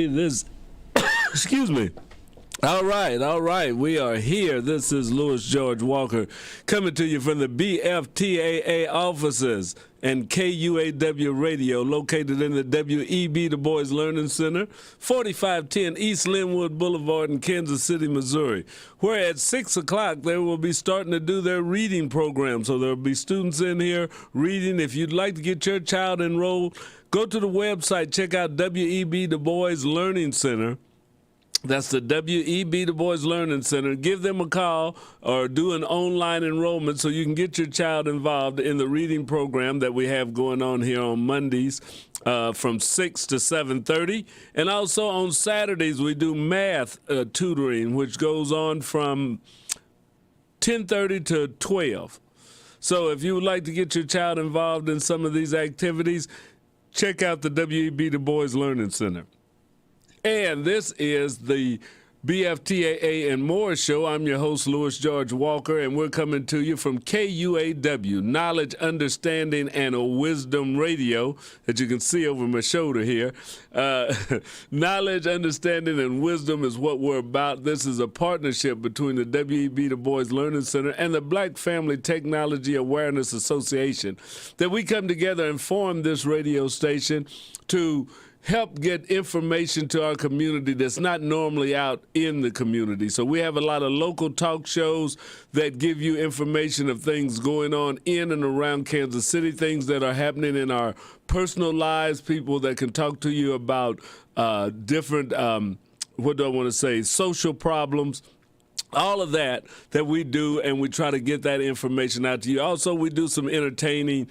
This, excuse me. All right. We are here. This is Louis George Walker coming to you from the BFTAA offices and KUAW Radio, located in the WEB Du Bois Learning Center, 4510 East Linwood Boulevard in Kansas City, Missouri, where at 6 o'clock they will be starting to do their reading program. So there will be students in here reading. If you'd like to get your child enrolled, go to the website, check out WEB Du Bois Learning Center. That's the WEB Du Bois Learning Center. Give them a call or do an online enrollment so you can get your child involved in the reading program that we have going on here on Mondays from 6 to 7:30. And also on Saturdays, we do math tutoring, which goes on from 10:30 to 12. So if you would like to get your child involved in some of these activities, check out the WEB Du Bois Learning Center. And this is the BFTAA and More show. I'm your host, Louis George Walker, and we're coming to you from KUAW, Knowledge, Understanding, and Wisdom Radio, that you can see over my shoulder here. Knowledge, Understanding, and Wisdom is what we're about. This is a partnership between the WEB Du Bois Learning Center and the Black Family Technology Awareness Association, that we come together and form this radio station to help get information to our community that's not normally out in the community. So we have a lot of local talk shows that give you information of things going on in and around Kansas City, things that are happening in our personal lives, people that can talk to you about different, social problems. All of that we do, and we try to get that information out to you. Also, we do some entertaining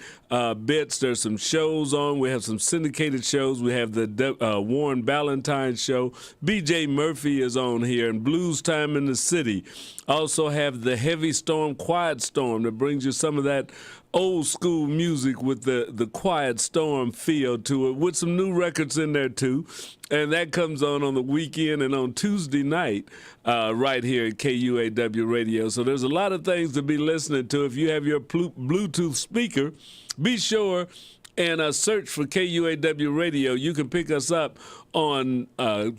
bits. There's some shows on. We have some syndicated shows. We have the Warren Ballantine show. B.J. Murphy is on here, and Blues Time in the City. Also have the Heavy Storm, Quiet Storm that brings you some of that old school music with the Quiet Storm feel to it, with some new records in there too. And that comes on the weekend and on Tuesday night right here at KUAW Radio. So there's a lot of things to be listening to. If you have your Bluetooth speaker, be sure and search for KUAW Radio. You can pick us up on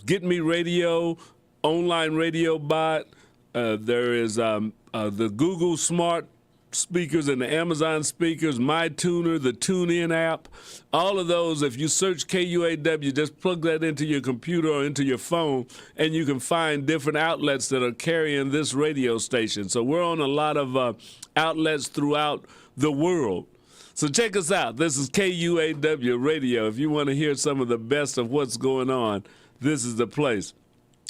Get Me Radio, Online Radio Bot. There is the Google Smart speakers and the Amazon speakers, MyTuner, the TuneIn app, all of those. If you search KUAW, just plug that into your computer or into your phone, and you can find different outlets that are carrying this radio station. So we're on a lot of outlets throughout the world. So check us out. This is KUAW Radio. If you want to hear some of the best of what's going on, this is the place.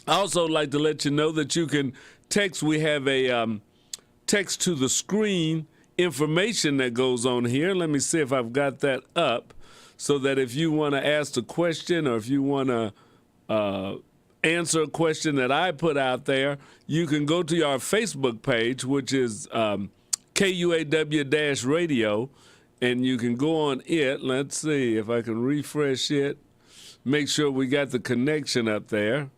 I also like to let you know that you can text. We have a text to the screen information that goes on here. Let me see if I've got that up, so that if you want to ask a question or if you want to answer a question that I put out there, you can go to our Facebook page, which is KUAW-Radio, and you can go on it. Let's see if I can refresh it. Make sure we got the connection up there.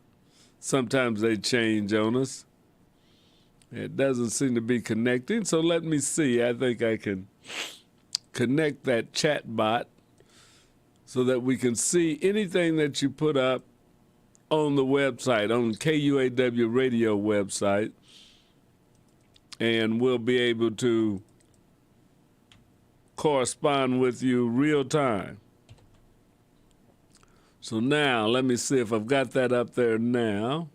Sometimes they change on us. It doesn't seem to be connecting, so let me see. I think I can connect that chat bot so that we can see anything that you put up on the website, on KUAW Radio website, and we'll be able to correspond with you real time. So now, let me see if I've got that up there now.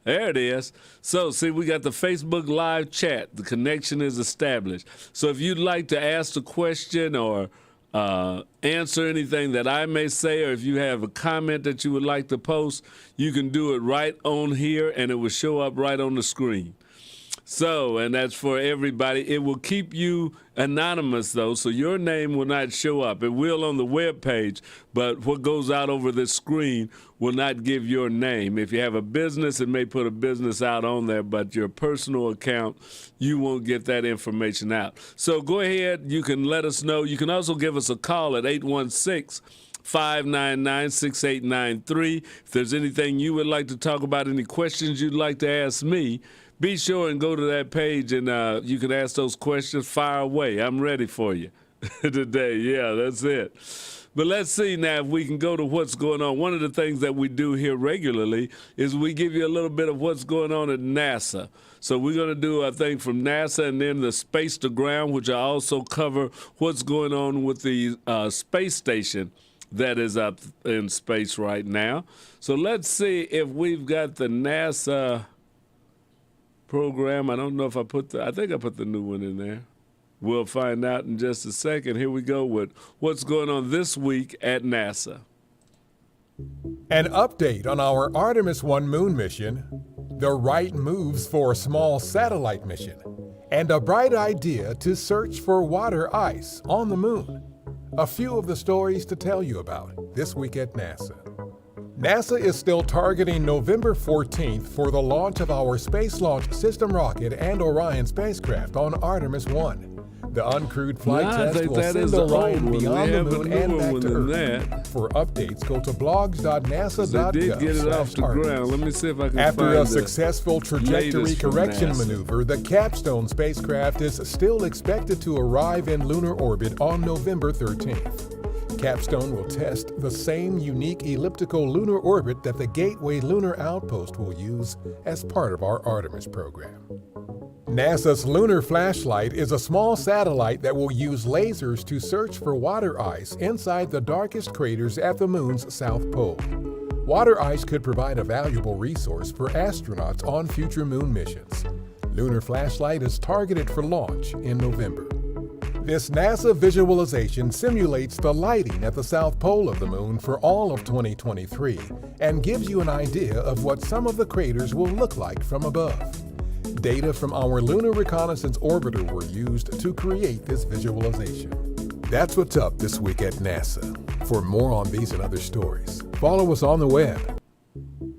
There it is. So, see, we got the Facebook Live chat. The connection is established. So if you'd like to ask a question or answer anything that I may say, or if you have a comment that you would like to post, you can do it right on here, and it will show up right on the screen. So, and that's for everybody. It will keep you anonymous, though, so your name will not show up. It will on the web page, but what goes out over the screen will not give your name. If you have a business, it may put a business out on there, but your personal account, you won't get that information out. So go ahead. You can let us know. You can also give us a call at 816-599-6893. If there's anything you would like to talk about, any questions you'd like to ask me, be sure and go to that page, and you can ask those questions. Fire away. I'm ready for you. today. Yeah, that's it. But let's see now if we can go to what's going on. One of the things that we do here regularly is we give you a little bit of what's going on at NASA. So we're going to do a thing from NASA and then the Space to Ground, which I also cover what's going on with the space station that is up in space right now. So let's see if we've got the NASA program. I don't know if I think I put the new one in there. We'll find out in just a second. Here we go with what's going on this week at NASA. An update on our Artemis 1 moon mission, the right moves for a small satellite mission, and a bright idea to search for water ice on the moon. A few of the stories to tell you about this week at NASA. NASA is still targeting November 14th for the launch of our Space Launch System rocket and Orion spacecraft on Artemis 1. The uncrewed flight test will send Orion beyond the moon and back to Earth. For updates, go to blogs.nasa.gov. They did get it off the ground. Let me see if I can After find a successful trajectory correction NASA maneuver, the Capstone spacecraft is still expected to arrive in lunar orbit on November 13th. Capstone will test the same unique elliptical lunar orbit that the Gateway Lunar Outpost will use as part of our Artemis program. NASA's Lunar Flashlight is a small satellite that will use lasers to search for water ice inside the darkest craters at the moon's south pole. Water ice could provide a valuable resource for astronauts on future moon missions. Lunar Flashlight is targeted for launch in November. This NASA visualization simulates the lighting at the south pole of the moon for all of 2023 and gives you an idea of what some of the craters will look like from above. Data from our Lunar Reconnaissance Orbiter were used to create this visualization. That's what's up this week at NASA. For more on these and other stories, follow us on the web.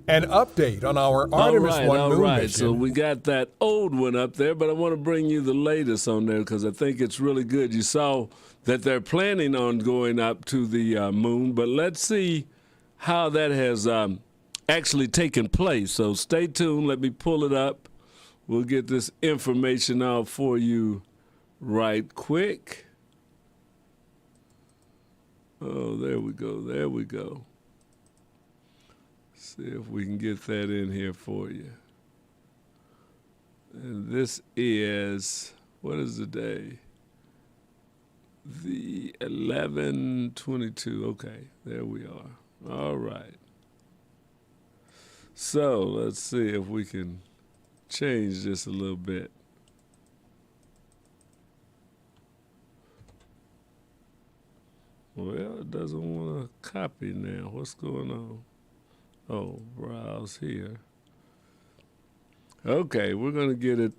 An update on our Artemis 1 moon mission. So we got that old one up there, but I want to bring you the latest on there because I think it's really good. You saw that they're planning on going up to the moon, but let's see how that has actually taken place. So stay tuned. Let me pull it up. We'll get this information out for you right quick. Oh, there we go. There we go. See if we can get that in here for you. And this is, what is the day? The 11/22. Okay, there we are. All right. So let's see if we can change this a little bit. Well, it doesn't want to copy now. What's going on? Oh, browse here. Okay, we're going to get it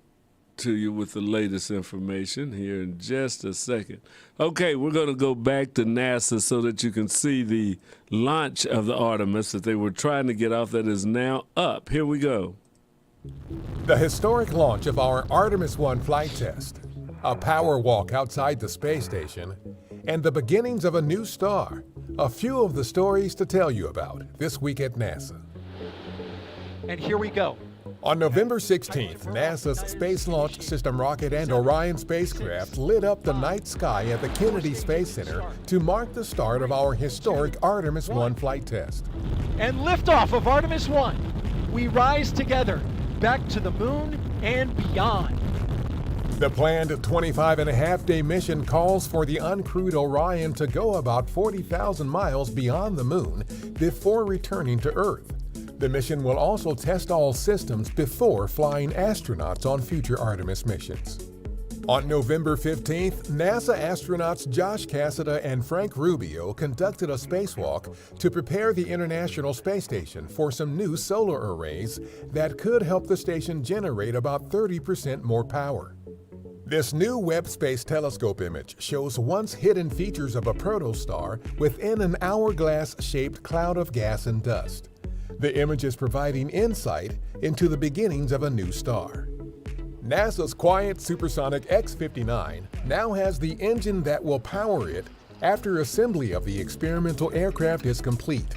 to you with the latest information here in just a second. Okay, we're going to go back to NASA so that you can see the launch of the Artemis that they were trying to get off that is now up. Here we go. The historic launch of our Artemis 1 flight test, a power walk outside the space station, and the beginnings of a new star. A few of the stories to tell you about this week at NASA. And here we go. On November 16th, NASA's Space Launch System rocket and Orion spacecraft lit up the night sky at the Kennedy Space Center to mark the start of our historic Artemis 1 flight test. And liftoff of Artemis 1. We rise together, back to the moon and beyond. The planned 25.5-day mission calls for the uncrewed Orion to go about 40,000 miles beyond the moon before returning to Earth. The mission will also test all systems before flying astronauts on future Artemis missions. On November 15th, NASA astronauts Josh Cassada and Frank Rubio conducted a spacewalk to prepare the International Space Station for some new solar arrays that could help the station generate about 30% more power. This new Webb Space Telescope image shows once hidden features of a protostar within an hourglass-shaped cloud of gas and dust. The image is providing insight into the beginnings of a new star. NASA's quiet supersonic X-59 now has the engine that will power it after assembly of the experimental aircraft is complete.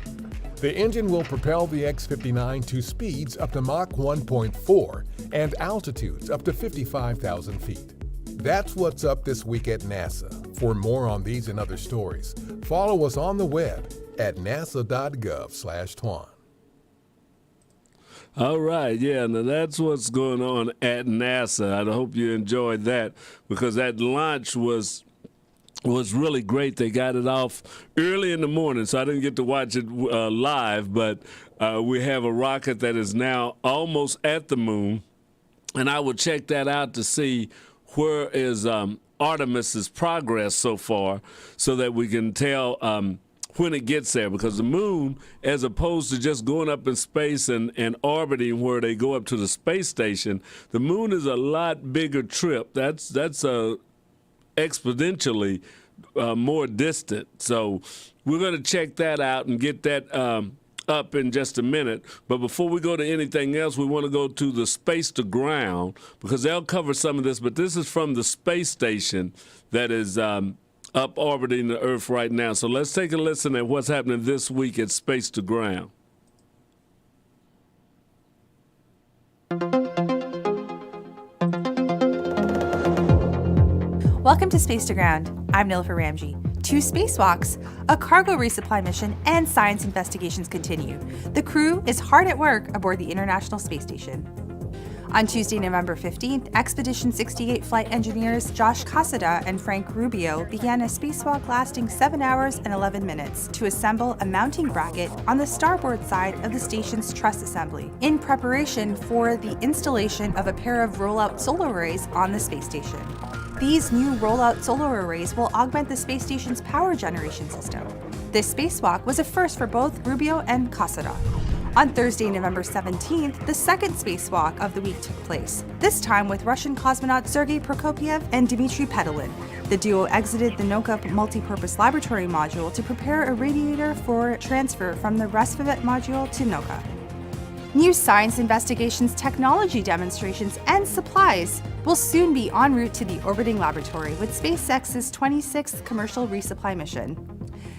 The engine will propel the X-59 to speeds up to Mach 1.4 and altitudes up to 55,000 feet. That's what's up this week at NASA. For more on these and other stories, follow us on the web at nasa.gov/TWAN. All right, yeah, now that's what's going on at NASA. I hope you enjoyed that, because that launch was really great. They got it off early in the morning, so I didn't get to watch it live, but we have a rocket that is now almost at the moon, and I will check that out to see where is Artemis's progress so far, so that we can tell when it gets there, because the moon, as opposed to just going up in space and orbiting where they go up to the space station, the moon is a lot bigger trip. That's exponentially more distant. So we're going to check that out and get that up in just a minute. But before we go to anything else, we want to go to the space to ground, because they'll cover some of this, but this is from the space station that is up orbiting the Earth right now. So let's take a listen at what's happening this week at Space to Ground. Welcome to Space to Ground. I'm Nilüfer Ramji. 2 spacewalks, a cargo resupply mission, and science investigations continue. The crew is hard at work aboard the International Space Station. On Tuesday, November 15th, Expedition 68 flight engineers Josh Cassada and Frank Rubio began a spacewalk lasting 7 hours and 11 minutes to assemble a mounting bracket on the starboard side of the station's truss assembly, in preparation for the installation of a pair of rollout solar arrays on the space station. These new rollout solar arrays will augment the space station's power generation system. This spacewalk was a first for both Rubio and Cassada. On Thursday, November 17th, the second spacewalk of the week took place, this time with Russian cosmonauts Sergei Prokopyev and Dmitry Pedalin. The duo exited the Noka multipurpose laboratory module to prepare a radiator for transfer from the Resvevet module to Noka. New science investigations, technology demonstrations, and supplies will soon be en route to the orbiting laboratory with SpaceX's 26th commercial resupply mission.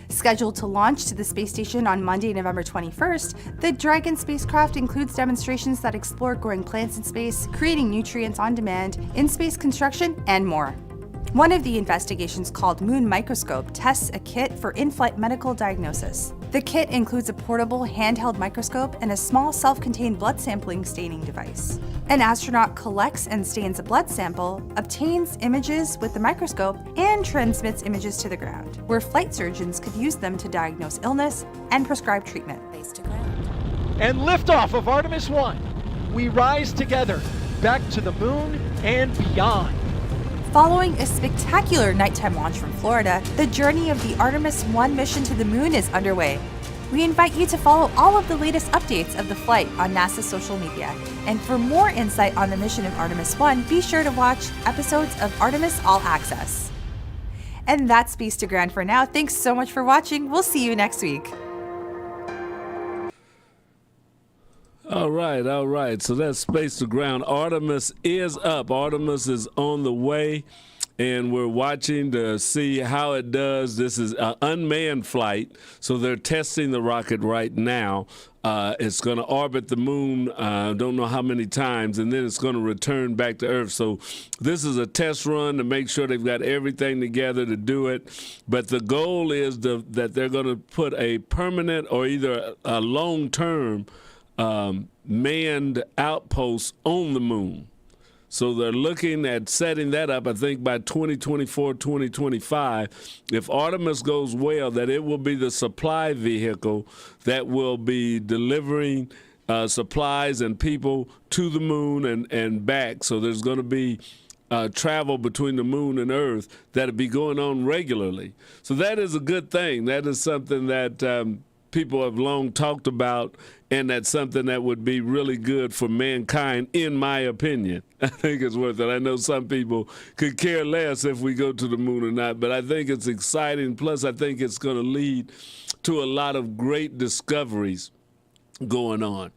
Scheduled to launch to the space station on Monday, November 21st, the Dragon spacecraft includes demonstrations that explore growing plants in space, creating nutrients on demand, in-space construction, and more. One of the investigations, called Moon Microscope, tests a kit for in-flight medical diagnosis. The kit includes a portable handheld microscope and a small self-contained blood sampling staining device. An astronaut collects and stains a blood sample, obtains images with the microscope, and transmits images to the ground, where flight surgeons could use them to diagnose illness and prescribe treatment. And liftoff of Artemis 1. We rise together, back to the moon and beyond. Following a spectacular nighttime launch from Florida, the journey of the Artemis 1 mission to the moon is underway. We invite you to follow all of the latest updates of the flight on NASA's social media. And for more insight on the mission of Artemis 1, be sure to watch episodes of Artemis All Access. And that's Space to Ground for now. Thanks so much for watching. We'll see you next week. All right. So that's Space to Ground. Artemis is up. Artemis is on the way, and we're watching to see how it does. This is an unmanned flight, so they're testing the rocket right now. It's going to orbit the moon, don't know how many times, and then it's going to return back to Earth. So this is a test run to make sure they've got everything together to do it. But the goal is that they're going to put a permanent or either a long-term manned outpost on the moon. So they're looking at setting that up, I think, by 2024, 2025. If Artemis goes well, that it will be the supply vehicle that will be delivering supplies and people to the moon and back. So there's going to be travel between the moon and Earth that'll be going on regularly. So that is a good thing. That is something that people have long talked about, and that's something that would be really good for mankind, in my opinion. I think it's worth it. I know some people could care less if we go to the moon or not, but I think it's exciting. Plus, I think it's going to lead to a lot of great discoveries going on.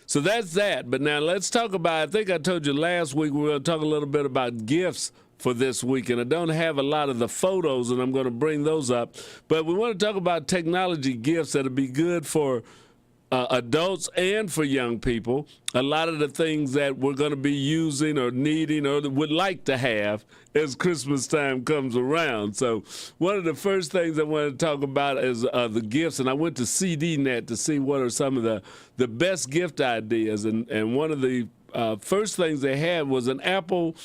So that's that. But now let's talk about, I think I told you last week we were going to talk a little bit about gifts for this week, and I don't have a lot of the photos, and I'm going to bring those up. But we want to talk about technology gifts that'll be good for adults and for young people, a lot of the things that we're going to be using or needing or would like to have as Christmas time comes around. So one of the first things I want to talk about is the gifts, and I went to CDNet to see what are some of the best gift ideas, and one of the first things they had was an Apple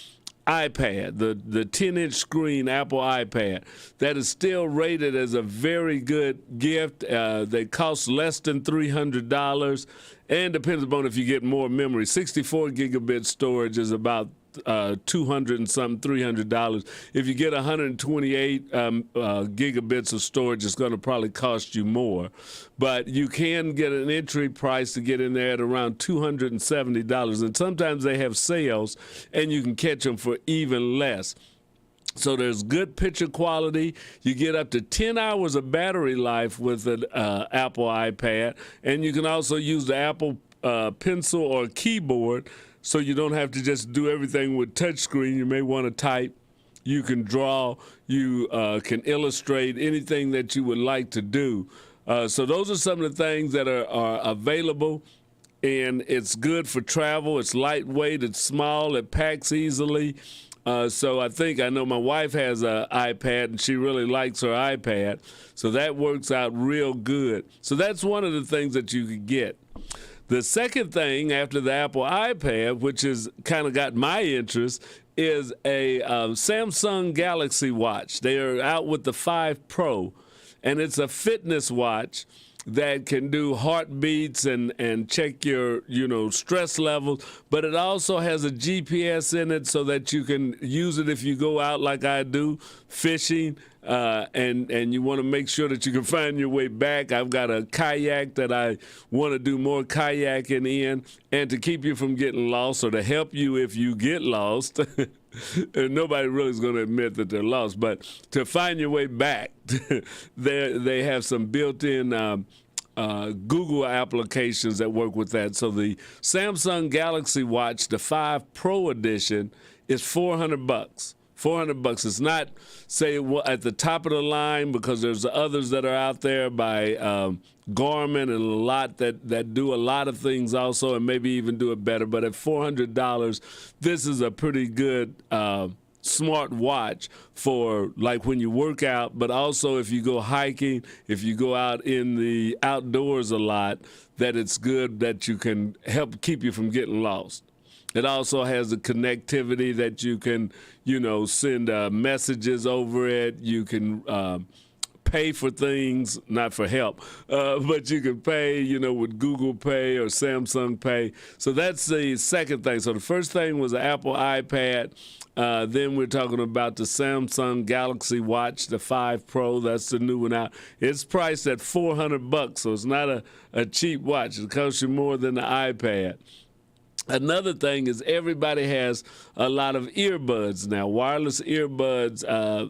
iPad, the 10-inch screen Apple iPad that is still rated as a very good gift. They cost less than $300 and depends upon if you get more memory. 64 gigabit storage is about $200 and something, $300. If you get 128 gigabits of storage, it's going to probably cost you more. But you can get an entry price to get in there at around $270. And sometimes they have sales, and you can catch them for even less. So there's good picture quality. You get up to 10 hours of battery life with an Apple iPad. And you can also use the Apple Pencil or keyboard, so you don't have to just do everything with touchscreen. You may want to type. You can draw. You can illustrate anything that you would like to do. So those are some of the things that are available. And it's good for travel. It's lightweight. It's small. It packs easily. So I know my wife has an iPad, and she really likes her iPad. So that works out real good. So that's one of the things that you could get. The second thing after the Apple iPad, which has kind of got my interest, is a Samsung Galaxy Watch. They are out with the 5 Pro, and it's a fitness watch that can do heartbeats and check your stress levels, but it also has a GPS in it so that you can use it if you go out like I do, fishing, and you want to make sure that you can find your way back. I've got a kayak that I want to do more kayaking in, and to keep you from getting lost or to help you if you get lost. And nobody really is going to admit that they're lost, but to find your way back, they have some built-in Google applications that work with that. So the Samsung Galaxy Watch, the 5 Pro Edition, is $400. $400. It's not, say, at the top of the line, because there's others that are out there by Garmin and a lot that do a lot of things also, and maybe even do it better. But at $400, this is a pretty good smart watch for like when you work out, but also if you go hiking, if you go out in the outdoors a lot, that it's good that you can help keep you from getting lost. It also has the connectivity that you can, send messages over it. You can pay for things, not for help, but you can pay, with Google Pay or Samsung Pay. So that's the second thing. So the first thing was the Apple iPad. Then we're talking about the Samsung Galaxy Watch, the 5 Pro. That's the new one out. It's priced at $400, so it's not a cheap watch. It costs you more than the iPad. Another thing is everybody has a lot of earbuds now, wireless earbuds.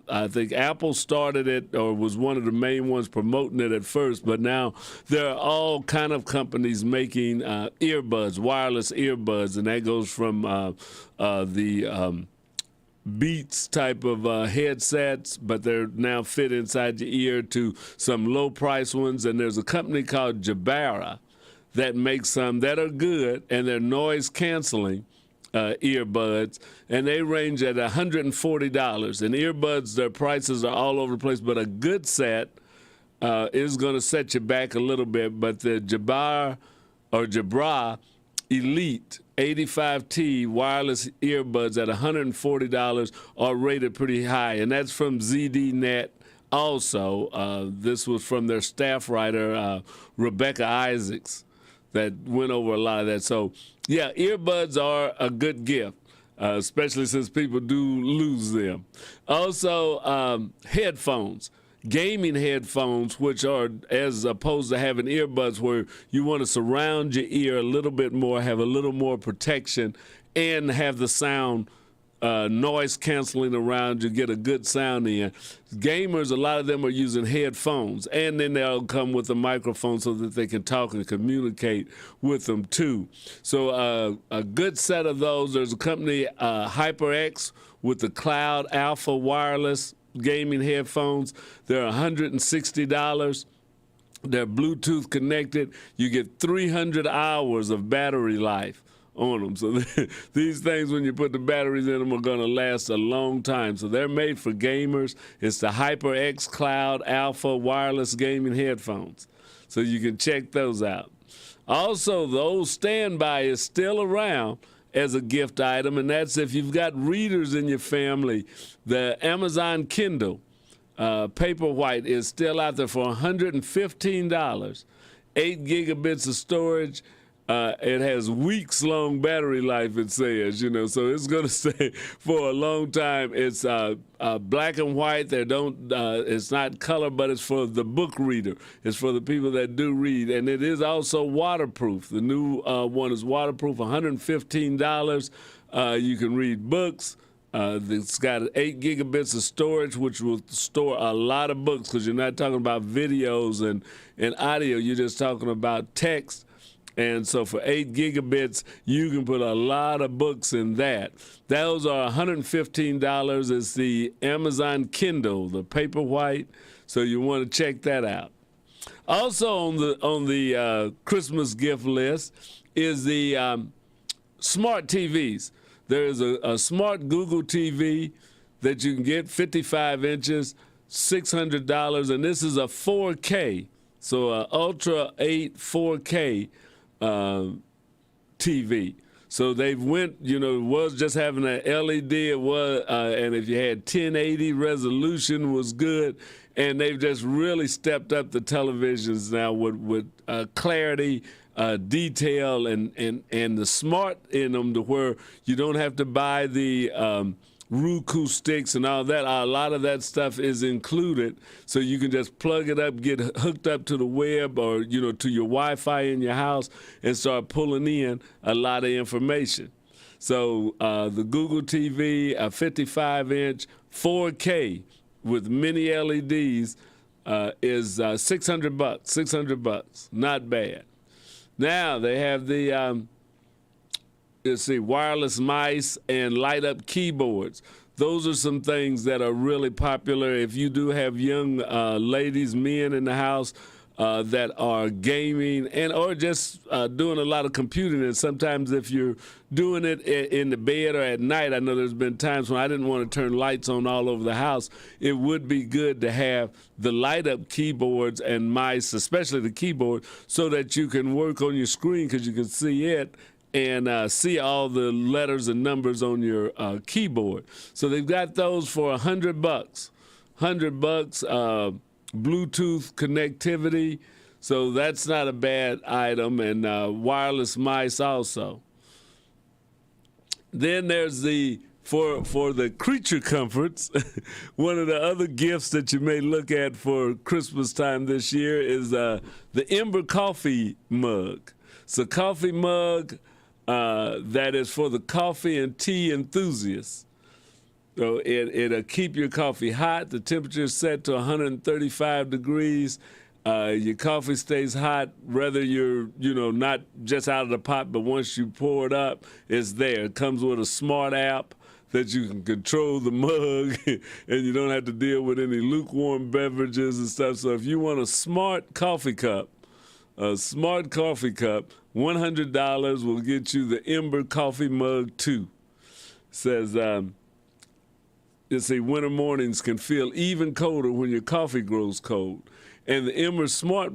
I think Apple started it or was one of the main ones promoting it at first, but now there are all kind of companies making earbuds, wireless earbuds, and that goes from the Beats type of headsets, but they're now fit inside your ear, to some low-price ones, and there's a company called Jabra that makes some that are good, and they're noise-canceling earbuds, and they range at $140. And earbuds, their prices are all over the place, but a good set is going to set you back a little bit. But the Jabra Elite 85T wireless earbuds at $140 are rated pretty high, and that's from ZDNet. Also, this was from their staff writer, Rebecca Isaacs, that went over a lot of that. So, yeah, earbuds are a good gift, especially since people do lose them. Also, headphones, gaming headphones, which are as opposed to having earbuds where you want to surround your ear a little bit more, have a little more protection, and have the sound noise canceling around you, get a good sound in. Gamers, a lot of them are using headphones, and then they'll come with a microphone so that they can talk and communicate with them too. So a good set of those. There's a company, HyperX, with the Cloud Alpha wireless gaming headphones. They're $160. They're Bluetooth connected. You get 300 hours of battery life on them. So these things, when you put the batteries in them, are going to last a long time. So they're made for gamers. It's the HyperX Cloud Alpha wireless gaming headphones. So you can check those out. Also, the old standby is still around as a gift item, and that's if you've got readers in your family. The Amazon Kindle Paperwhite is still out there for $115, 8 gigabits of storage. It has weeks-long battery life, it says, so it's going to stay for a long time. It's black and white. It's not color, but it's for the book reader. It's for the people that do read, and it is also waterproof. The new one is waterproof, $115. You can read books. It's got 8 gigabits of storage, which will store a lot of books, because you're not talking about videos and audio. You're just talking about text. And so for 8 gigabits, you can put a lot of books in that. Those are $115. It's the Amazon Kindle, the Paperwhite. So you want to check that out. Also on the Christmas gift list is the smart TVs. There is a smart Google TV that you can get, 55 inches, $600, and this is a 4K, so an Ultra 8 4K TV. So they've went, it was just having an LED, it was, and if you had 1080 resolution was good, and they've just really stepped up the televisions now with clarity, detail, and the smart in them, to where you don't have to buy the Roku sticks and all that. A lot of that stuff is included, so you can just plug it up, get hooked up to the web, or to your Wi-Fi in your house, and start pulling in a lot of information. So the Google TV, a 55-inch 4K with mini LEDs, is $600. $600, not bad. Now they have the wireless mice and light-up keyboards. Those are some things that are really popular. If you do have young ladies, men in the house that are gaming or just doing a lot of computing, and sometimes if you're doing it in the bed or at night, I know there's been times when I didn't want to turn lights on all over the house. It would be good to have the light-up keyboards and mice, especially the keyboard, so that you can work on your screen, because you can see it and see all the letters and numbers on your keyboard. So they've got those for $100. $100, Bluetooth connectivity. So that's not a bad item, and wireless mice also. Then there's for the creature comforts, one of the other gifts that you may look at for Christmas time this year is the Ember coffee mug. It's a coffee mug that is for the coffee and tea enthusiasts. So it'll keep your coffee hot. The temperature is set to 135 degrees. Your coffee stays hot, whether you're, not just out of the pot, but once you pour it up, it's there. It comes with a smart app that you can control the mug, and you don't have to deal with any lukewarm beverages and stuff. So if you want a smart coffee cup, $100 will get you the Ember Coffee Mug 2. It says, winter mornings can feel even colder when your coffee grows cold. And the Ember Smart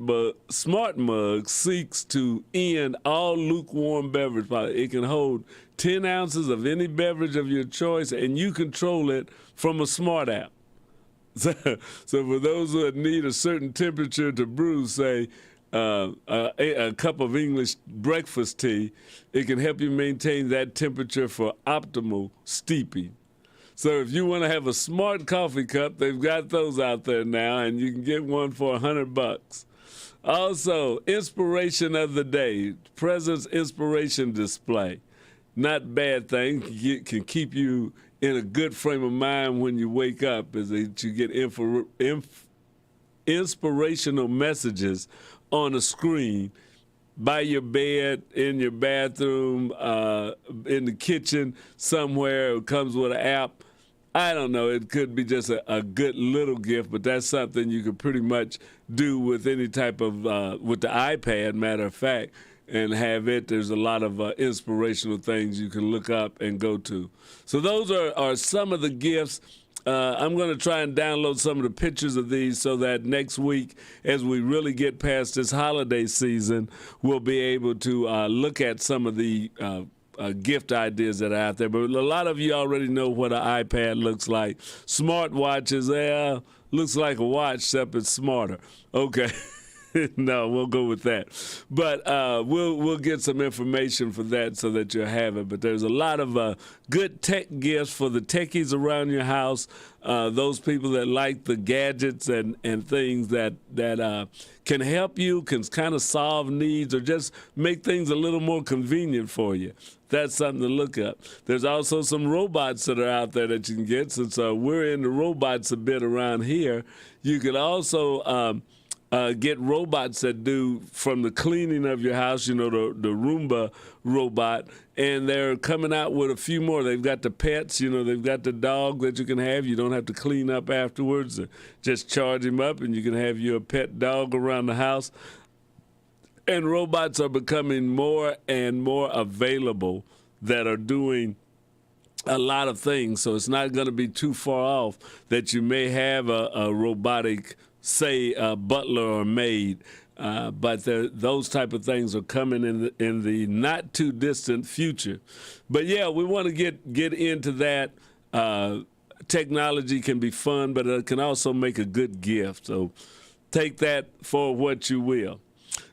Mug seeks to end all lukewarm beverage. It can hold 10 ounces of any beverage of your choice, and you control it from a smart app. So for those who need a certain temperature to brew, say, a cup of English breakfast tea, it can help you maintain that temperature for optimal steeping. So if you want to have a smart coffee cup, they've got those out there now, and you can get one for $100. Also, inspiration of the day, President's Inspiration Display. Not bad thing, can keep you in a good frame of mind when you wake up, is that you get inspirational messages on a screen by your bed, in your bathroom, in the kitchen, somewhere. It comes with an app. I don't know. It could be just a good little gift, but that's something you could pretty much do with any type of, with the iPad, matter of fact, and have it. There's a lot of inspirational things you can look up and go to. So those are some of the gifts. I'm going to try and download some of the pictures of these so that next week, as we really get past this holiday season, we'll be able to look at some of the gift ideas that are out there. But a lot of you already know what an iPad looks like. Smartwatches, looks like a watch, except it's smarter. Okay. No, we'll go with that. But we'll get some information for that so that you'll have it. But there's a lot of good tech gifts for the techies around your house, those people that like the gadgets and things that can help you, can kind of solve needs or just make things a little more convenient for you. That's something to look up. There's also some robots that are out there that you can get. Since we're into robots a bit around here, you could also get robots that do from the cleaning of your house, the Roomba robot, and they're coming out with a few more. They've got the pets, they've got the dog that you can have. You don't have to clean up afterwards. Just charge him up, and you can have your pet dog around the house. And robots are becoming more and more available that are doing a lot of things. So it's not going to be too far off that you may have a robotic, say, butler or maid, but those type of things are coming in the not too distant future. But yeah, we want to get into that. Technology can be fun, but it can also make a good gift. So take that for what you will.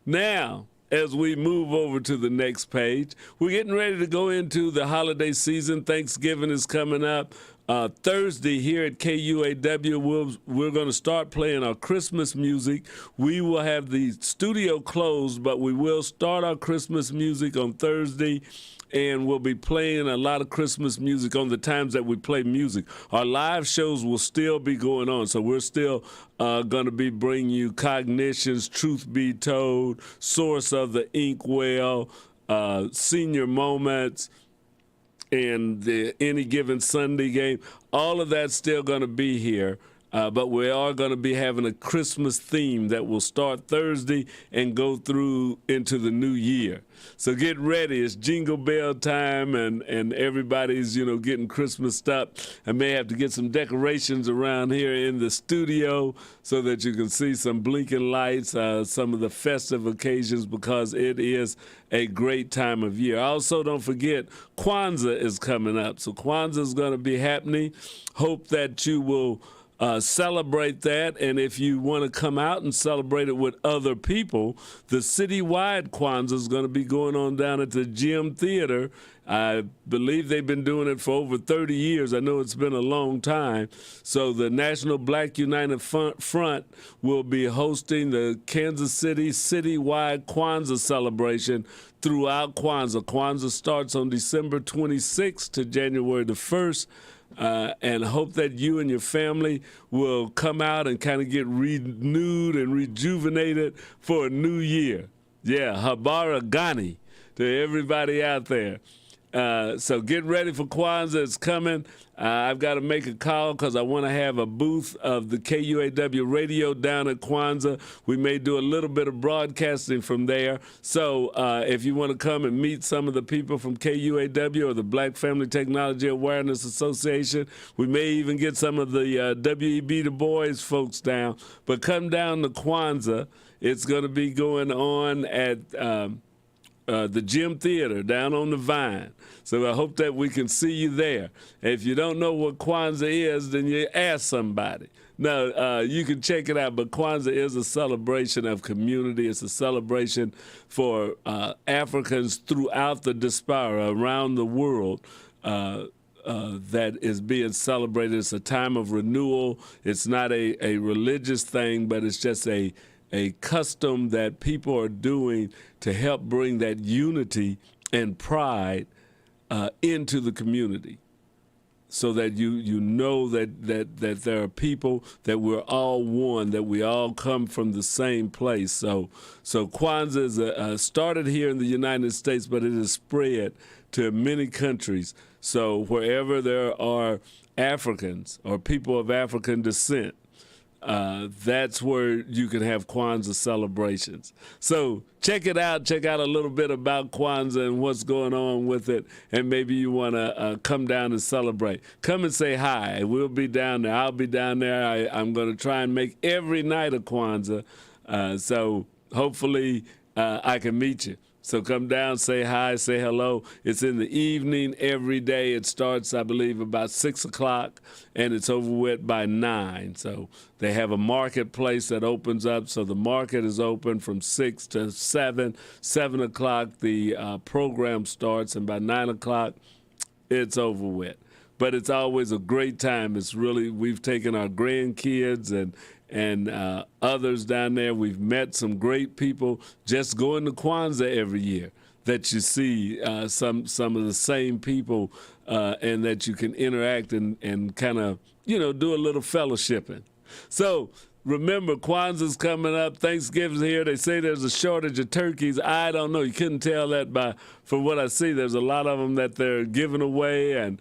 Now, as we move over to the next page, we're getting ready to go into the holiday season. Thanksgiving is coming up. Thursday here at KUAW, we're going to start playing our Christmas music. We will have the studio closed, but we will start our Christmas music on Thursday, and we'll be playing a lot of Christmas music on the times that we play music. Our live shows will still be going on, so we're still going to be bringing you Cognitions, Truth Be Told, Source of the Inkwell, Senior Moments, and the Any Given Sunday game. All of that's still going to be here, but we are going to be having a Christmas theme that will start Thursday and go through into the new year. So get ready. It's Jingle Bell time, and everybody's, getting Christmas stuff. I may have to get some decorations around here in the studio so that you can see some blinking lights, some of the festive occasions, because it is a great time of year. Also, don't forget, Kwanzaa is coming up. So Kwanzaa is going to be happening. Hope that you will celebrate that, and if you want to come out and celebrate it with other people, the citywide Kwanzaa is going to be going on down at the Gym Theater. I believe they've been doing it for over 30 years. I know it's been a long time. So the National Black United Front will be hosting the Kansas City citywide Kwanzaa celebration throughout Kwanzaa. Kwanzaa starts on December 26th to January the 1st. And hope that you and your family will come out and kind of get renewed and rejuvenated for a new year. Yeah, Habara Ghani to everybody out there. So get ready for Kwanzaa. It's coming. I've got to make a call because I want to have a booth of the KUAW radio down at Kwanzaa. We may do a little bit of broadcasting from there. So if you want to come and meet some of the people from KUAW or the Black Family Technology Awareness Association, we may even get some of the W.E.B. Du Bois folks down. But come down to Kwanzaa. It's going to be going on at the Gym Theater down on the Vine. So I hope that we can see you there. If you don't know what Kwanzaa is, then you ask somebody. No, you can check it out, but Kwanzaa is a celebration of community. It's a celebration for Africans throughout the diaspora around the world. That is being celebrated. It's a time of renewal. It's not a religious thing, but it's just a custom that people are doing to help bring that unity and pride into the community, so that you know that there are people, that we're all one, that we all come from the same place. So Kwanzaa is started here in the United States, but it is spread to many countries. So wherever there are Africans or people of African descent, that's where you can have Kwanzaa celebrations. So check it out. Check out a little bit about Kwanzaa and what's going on with it, and maybe you want to come down and celebrate. Come and say hi. We'll be down there. I'll be down there. I'm going to try and make every night a Kwanzaa, so hopefully I can meet you. So come down, say hi, say hello. It's in the evening every day. It starts, I believe, about 6 o'clock, and it's over with by 9. So they have a marketplace that opens up. So the market is open from 6 to 7. 7 o'clock, the program starts, and by 9 o'clock, it's over with. But it's always a great time. It's really, we've taken our grandkids and others down there. We've met some great people just going to Kwanzaa every year that you see some of the same people and that you can interact and kind of, do a little fellowshipping. So remember, Kwanzaa's coming up. Thanksgiving's here. They say there's a shortage of turkeys. I don't know. You couldn't tell that from what I see. There's a lot of them that they're giving away, and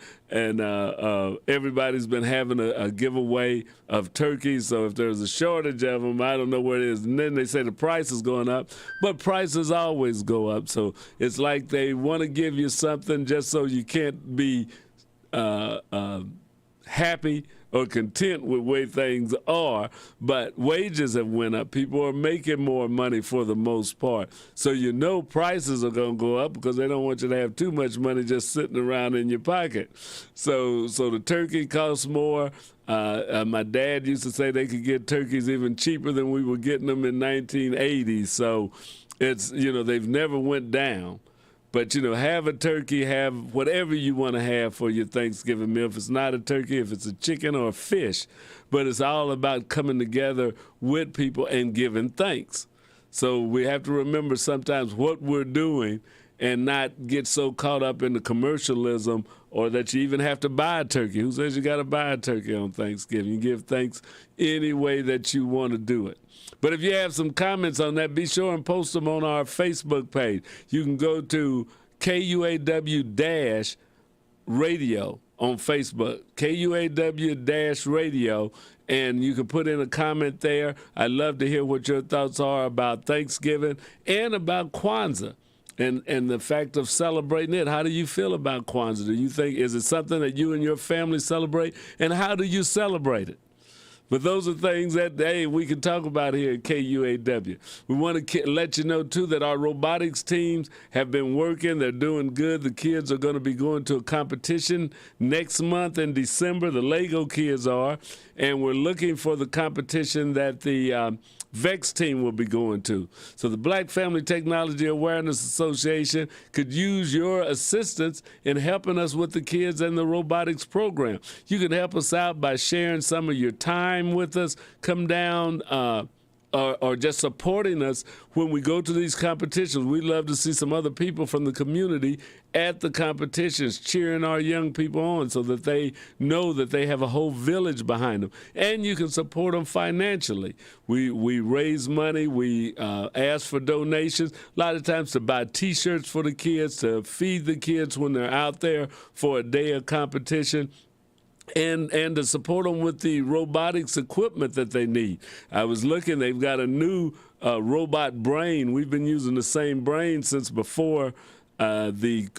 everybody's been having a giveaway of turkeys. So if there's a shortage of them, I don't know where it is. And then they say the price is going up, but prices always go up. So it's like they want to give you something just so you can't be happy or content with the way things are, but wages have went up. People are making more money for the most part. So prices are going to go up because they don't want you to have too much money just sitting around in your pocket. So the turkey costs more. My dad used to say they could get turkeys even cheaper than we were getting them in 1980. So it's, they've never went down. But, have a turkey, have whatever you want to have for your Thanksgiving meal. If it's not a turkey, if it's a chicken or a fish. But it's all about coming together with people and giving thanks. So we have to remember sometimes what we're doing and not get so caught up in the commercialism or that you even have to buy a turkey. Who says you got to buy a turkey on Thanksgiving? You give thanks any way that you want to do it. But if you have some comments on that, be sure and post them on our Facebook page. You can go to KUAW-radio on Facebook, KUAW-radio, and you can put in a comment there. I'd love to hear what your thoughts are about Thanksgiving and about Kwanzaa and the fact of celebrating it. How do you feel about Kwanzaa? Do you think, is it something that you and your family celebrate? And how do you celebrate it? But those are things that, we can talk about here at KUAW. We want to let you know, too, that our robotics teams have been working. They're doing good. The kids are going to be going to a competition next month in December. The Lego kids are. And we're looking for the competition that the VEX team will be going to. So the Black Family Technology Awareness Association could use your assistance in helping us with the kids and the robotics program. You can help us out by sharing some of your time with us. Come down or just supporting us when we go to these competitions. We'd love to see some other people from the community at the competitions cheering our young people on so that they know that they have a whole village behind them. And you can support them financially. We raise money. We ask for donations, a lot of times to buy T-shirts for the kids, to feed the kids when they're out there for a day of competition. And to support them with the robotics equipment that they need. I was looking, they've got a new robot brain. We've been using the same brain since before the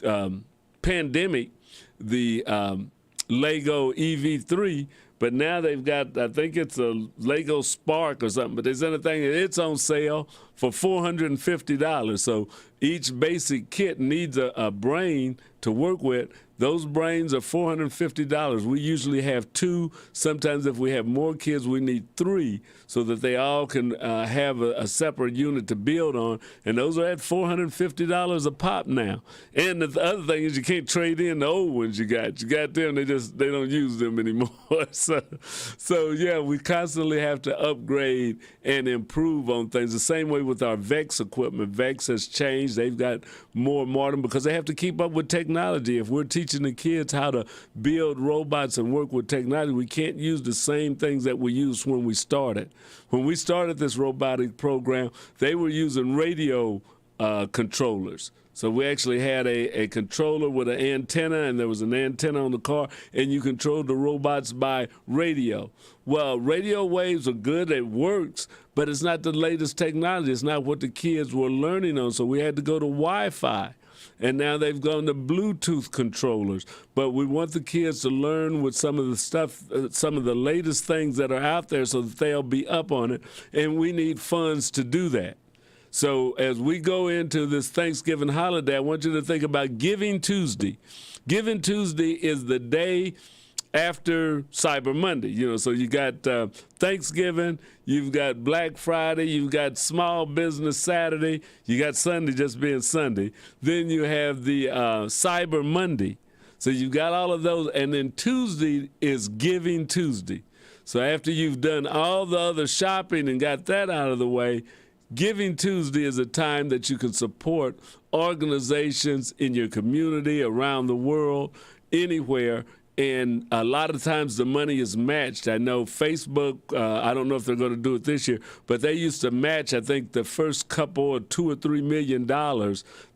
pandemic, the Lego EV3, but now they've got, I think it's a Lego Spark or something, but there's anything, it's on sale for $450. So each basic kit needs a brain to work with. Those brains are $450. We usually have 2. Sometimes if we have more kids, we need 3 so that they all can have a separate unit to build on. And those are at $450 a pop now. And the other thing is you can't trade in the old ones you got. You got them, they don't use them anymore. So yeah, we constantly have to upgrade and improve on things. The same way with our VEX equipment. VEX has changed. They've got more modern because they have to keep up with technology. If we're teaching the kids how to build robots and work with technology, we can't use the same things that we used when we started. When we started this robotic program, they were using radio controllers. So we actually had a controller with an antenna, and there was an antenna on the car, and you controlled the robots by radio. Well, radio waves are good, it works, but it's not the latest technology. It's not what the kids were learning on, so we had to go to Wi-Fi. And now they've gone to Bluetooth controllers. But we want the kids to learn with some of the stuff, some of the latest things that are out there so that they'll be up on it, and we need funds to do that. So as we go into this Thanksgiving holiday, I want you to think about Giving Tuesday. Giving Tuesday is the day after Cyber Monday. You know, so you got Thanksgiving, you've got Black Friday, you've got Small Business Saturday, you got Sunday just being Sunday. Then you have the Cyber Monday. So you've got all of those, and then Tuesday is Giving Tuesday. So after you've done all the other shopping and got that out of the way, Giving Tuesday is a time that you can support organizations in your community, around the world, anywhere. And a lot of times the money is matched. I know Facebook, I don't know if they're going to do it this year, but they used to match, I think, the first couple or $2 or $3 million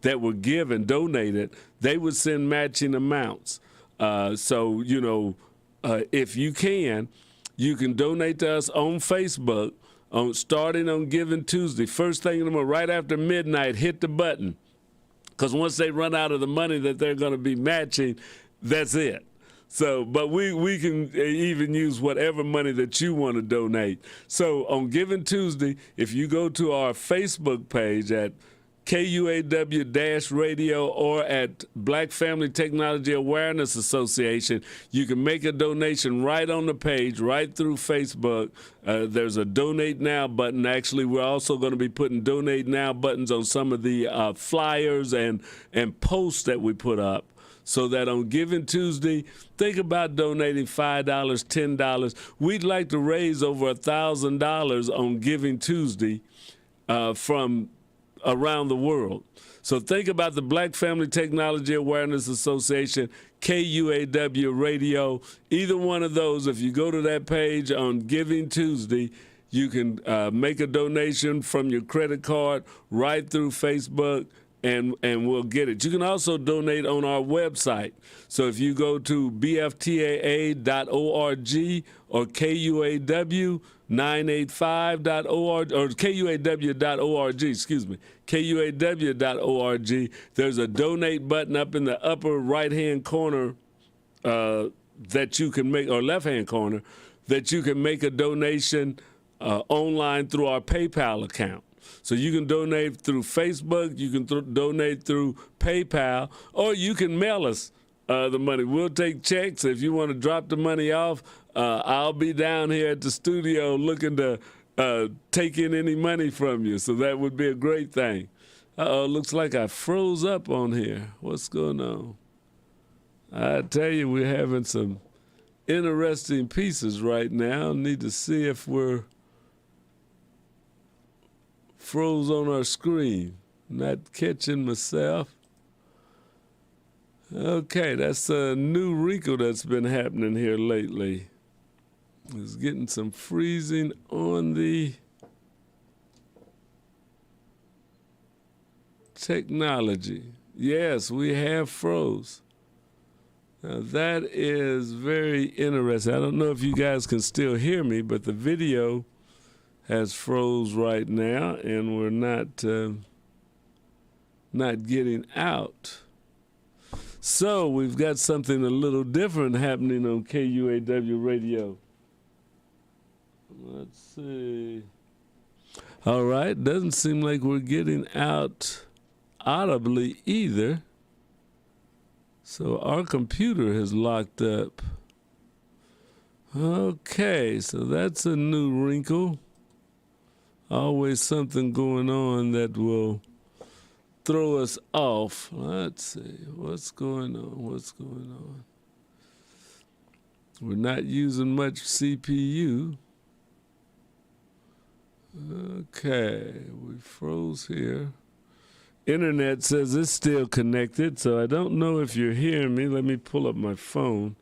that were given, donated, they would send matching amounts. So, you know, if you can donate to us on Facebook. Starting on Giving Tuesday, first thing in the morning, right after midnight, hit the button. Because once they run out of the money that they're going to be matching, that's it. So, but we can even use whatever money that you want to donate. So on Giving Tuesday, if you go to our Facebook page at KUAW-radio or at Black Family Technology Awareness Association, you can make a donation right on the page, right through Facebook. There's a Donate Now button. Actually, we're also going to be putting Donate Now buttons on some of the flyers and posts that we put up. So that on Giving Tuesday, think about donating $5, $10. We'd like to raise over $1,000 on Giving Tuesday from around the world. So think about the Black Family Technology Awareness Association, KUAW Radio, either one of those. If you go to that page on Giving Tuesday, you can make a donation from your credit card right through Facebook, and we'll get it. You can also donate on our website. So if you go to BFTAA.org or KUAW985.org or KUAW.org, excuse me, KUAW.org, there's a donate button up in the upper right-hand corner that you can make, or left-hand corner, that you can make a donation online through our PayPal account. So you can donate through Facebook, you can donate through PayPal, or you can mail us the money. We'll take checks. If you want to drop the money off, I'll be down here at the studio looking to take in any money from you. So that would be a great thing. Uh-oh, looks like I froze up on here. What's going on? I tell you, we're having some interesting pieces right now. Need to see if we're froze on our screen. Not catching myself. Okay, that's a new wrinkle that's been happening here lately. It's getting some freezing on the technology. Yes, we have froze. Now that is very interesting. I don't know if you guys can still hear me, but the video has froze right now, and we're not getting out. So we've got something a little different happening on KUAW Radio. Let's see. All right, doesn't seem like we're getting out audibly either. So our computer has locked up. Okay, so that's a new wrinkle. Always something going on that will throw us off. Let's see, what's going on? We're not using much CPU. Okay, we froze here. Internet says it's still connected, so I don't know if you're hearing me. Let me pull up my phone,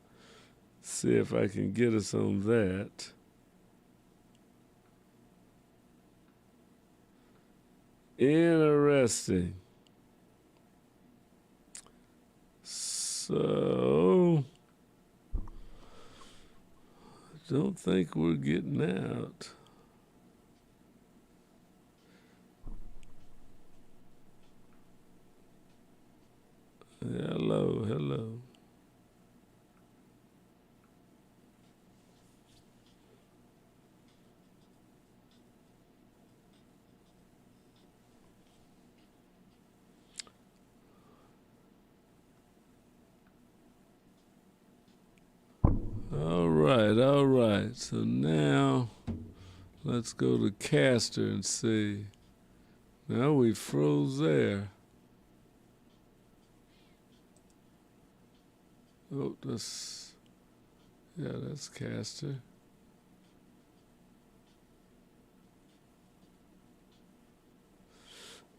see if I can get us on that. Interesting. Interesting. So, I don't think we're getting out. Hello, hello. All right. So now let's go to Caster and see. Now we froze there. Oh, that's Caster.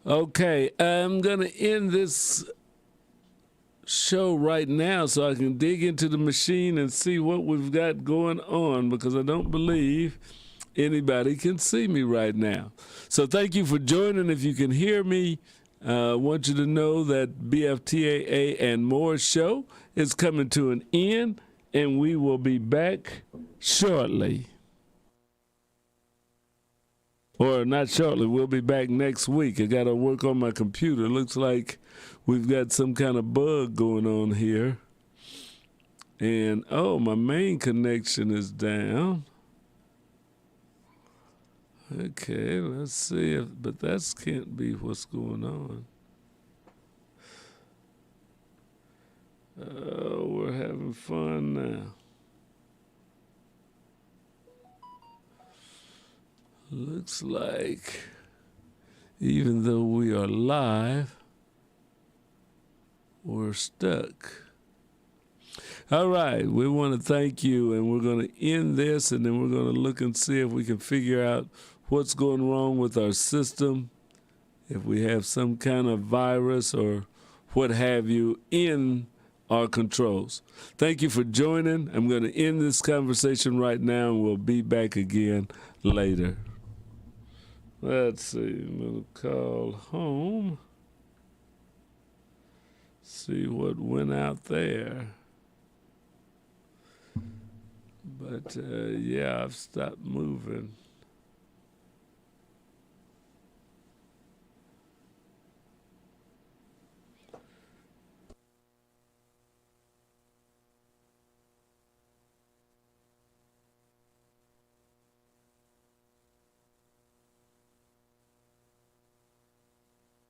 Okay, I'm gonna end this show right now so I can dig into the machine and see what we've got going on, because I don't believe anybody can see me right now. So thank you for joining. If you can hear me, I want you to know that BFTAA and More show is coming to an end, and we will be back shortly. Or not shortly, we'll be back next week. I got to work on my computer. Looks like we've got some kind of bug going on here. And, oh, my main connection is down. Okay, let's see if, but that can't be what's going on. Oh, we're having fun now. Looks like even though we are live, we're stuck. All right, we want to thank you, and we're going to end this, and then we're going to look and see if we can figure out what's going wrong with our system, if we have some kind of virus or what have you in our controls. Thank you for joining. I'm going to end this conversation right now, and we'll be back again later. Let's see, I'm going to call home, see what went out there. But yeah, I've stopped moving.